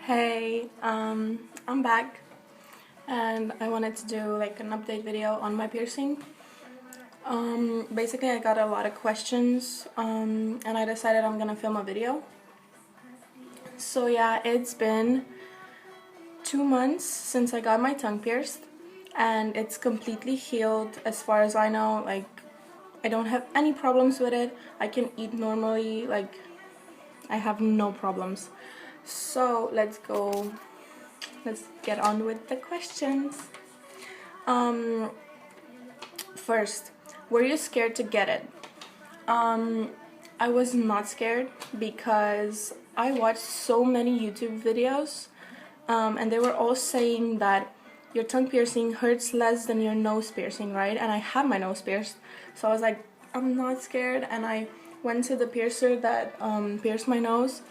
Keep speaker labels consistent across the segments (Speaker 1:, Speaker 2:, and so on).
Speaker 1: Hey, I'm back and I wanted to do like an update video on my piercing. Basically I got a lot of questions and I decided I'm gonna film a video. So yeah, it's been 2 months since I got my tongue pierced and it's completely healed as far as I know. Like, I don't have any problems with it. I can eat normally, like I have no problems. So let's get on with the questions. First, were you scared to get it? I was not scared because I watched so many YouTube videos and they were all saying that your tongue piercing hurts less than your nose piercing, right? And I have my nose pierced, so I was like, I'm not scared. And I went to the piercer that pierced my nose,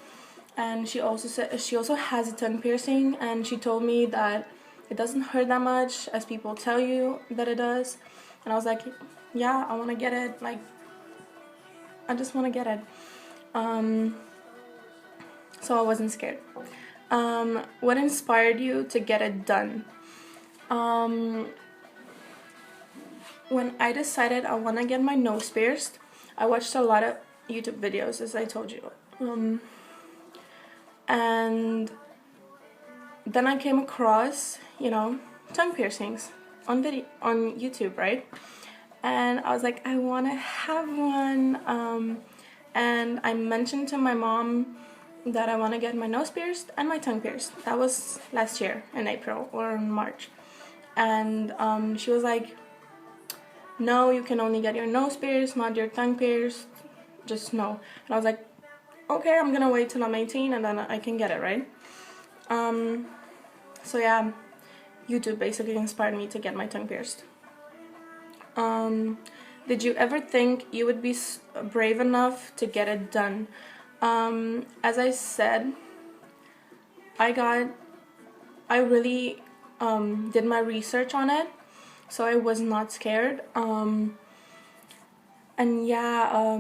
Speaker 1: and she also said she also has a tongue piercing, and she told me that it doesn't hurt that much as people tell you that it does. And I was like, yeah, I want to get it. Like, I just want to get it. So I wasn't scared. What inspired you to get it done? When I decided I want to get my nose pierced, I watched a lot of YouTube videos, as I told you. And then I came across, tongue piercings on YouTube, right? And I was like, I want to have one. And I mentioned to my mom that I want to get my nose pierced and my tongue pierced. That was last year in April or in March. And she was like, no, you can only get your nose pierced, not your tongue pierced. Just no. And I was like, okay, I'm gonna wait till I'm 18 and then I can get it, right? So yeah, YouTube basically inspired me to get my tongue pierced. Did you ever think you would be brave enough to get it done? As I said, I really did my research on it, so I was not scared. And yeah,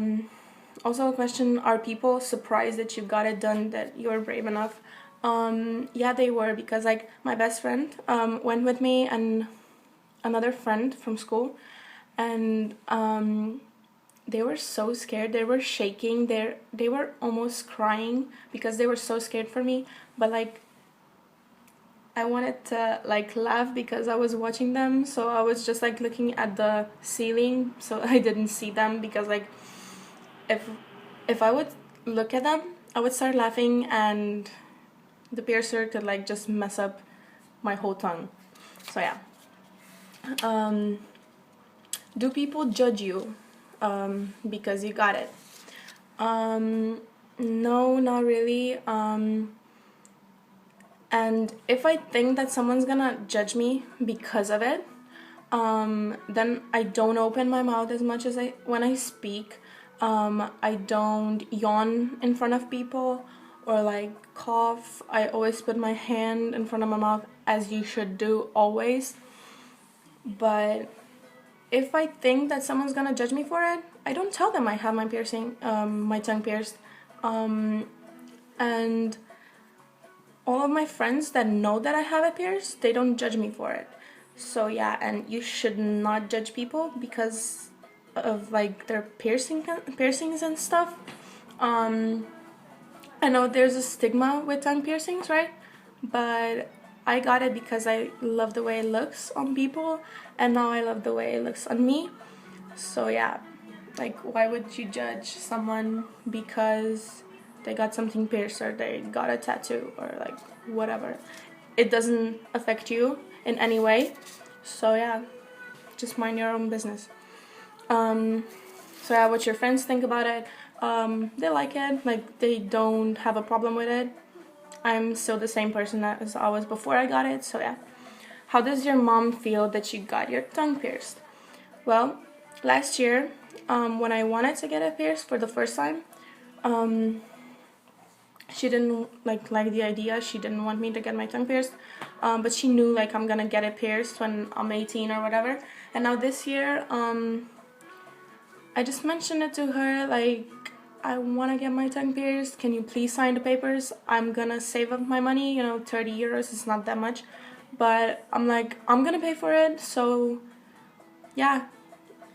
Speaker 1: also a question, are people surprised that you got it done, that you're brave enough? Yeah, they were, because like my best friend went with me and another friend from school, and they were so scared. They were shaking. They were almost crying because they were so scared for me. But like, I wanted to like laugh because I was watching them, so I was just like looking at the ceiling so I didn't see them, because like if I would look at them, I would start laughing and the piercer could like just mess up my whole tongue. So yeah. Do people judge you because you got it? No, not really. And if I think that someone's gonna judge me because of it, then I don't open my mouth as much as when I speak. I don't yawn in front of people or like cough. I always put my hand in front of my mouth, as you should do always. But if I think that someone's gonna judge me for it, I don't tell them I have my piercing, my tongue pierced. And all of my friends that know that I have it pierced, they don't judge me for it. So yeah, and you should not judge people because of like their piercings and stuff. I know there's a stigma with tongue piercings, right? But I got it because I love the way it looks on people, and now I love the way it looks on me. So yeah, like, why would you judge someone because they got something pierced or they got a tattoo or like whatever? It doesn't affect you in any way. So yeah, just mind your own business. So yeah, what your friends think about it, they like it, like they don't have a problem with it. I'm still the same person as I was before I got it, so yeah. How does your mom feel that you got your tongue pierced? Well, last year, when I wanted to get it pierced for the first time, she didn't like the idea. She didn't want me to get my tongue pierced, but she knew like I'm gonna get it pierced when I'm 18 or whatever. And now this year, I just mentioned it to her, like, I want to get my tongue pierced. Can you please sign the papers? I'm gonna save up my money, you know, 30 euros is not that much. But I'm like, I'm gonna pay for it, so yeah.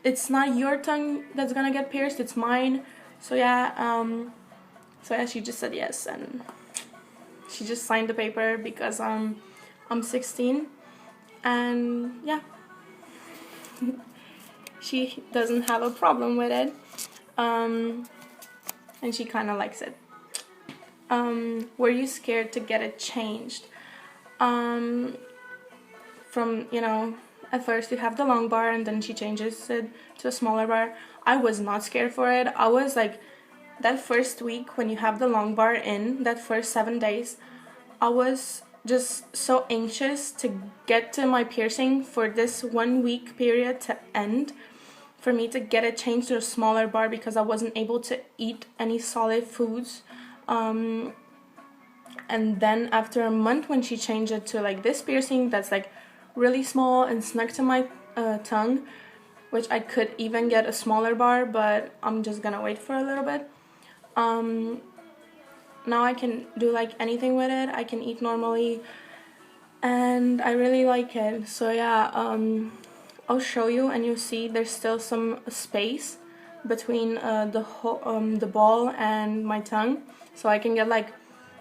Speaker 1: It's not your tongue that's gonna get pierced, it's mine. So yeah, she just said yes, and she just signed the paper because I'm 16, and yeah, she doesn't have a problem with it, and she kind of likes it. Were you scared to get it changed? From, you know, at first you have the long bar and then she changes it to a smaller bar. I was not scared for it. I was like, that first week when you have the long bar in, that first 7 days, I was just so anxious to get to my piercing for this 1 week period to end, for me to get it changed to a smaller bar because I wasn't able to eat any solid foods. And then after a month, when she changed it to like this piercing that's like really small and snug to my tongue, which I could even get a smaller bar, but I'm just gonna wait for a little bit. Now I can do like anything with it. I can eat normally, and I really like it. So yeah, I'll show you, and you'll see there's still some space between the ball and my tongue, so I can get like,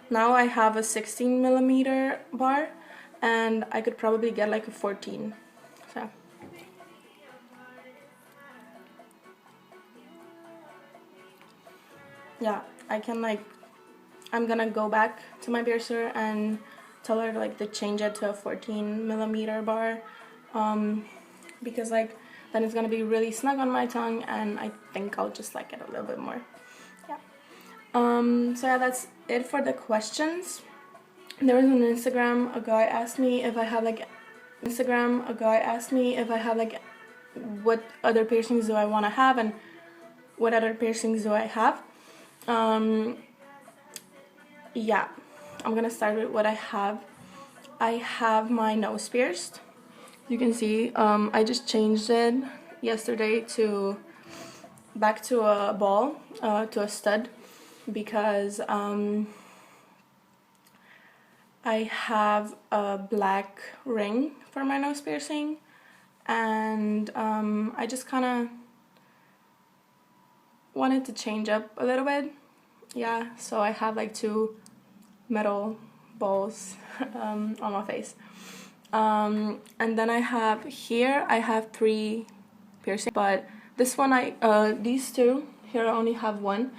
Speaker 1: now I have a 16 millimeter bar, and I could probably get like a 14. So yeah, I can like, I'm gonna go back to my piercer and tell her like to change it to a 14 millimeter bar, because like then it's gonna be really snug on my tongue, and I think I'll just like it a little bit more. Yeah. So yeah, that's it for the questions. There was on Instagram, a guy asked me if I have like what other piercings do I want to have and what other piercings do I have. Yeah, I'm gonna start with what I have. I have my nose pierced. You can see I just changed it yesterday to back to a ball, to a stud, because I have a black ring for my nose piercing, and I just kind of wanted to change up a little bit. Yeah, so I have like 2 metal balls on my face. And then I have 3 piercings, but this one these 2, here I only have 1.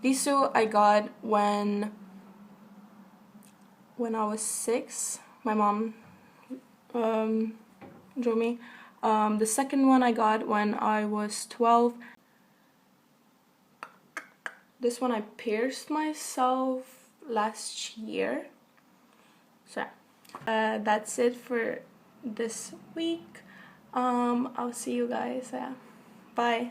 Speaker 1: These 2 I got when I was 6. My mom drew me. The second one I got when I was 12. This one I pierced myself last year. So that's it for this week. I'll see you guys. Yeah. Bye.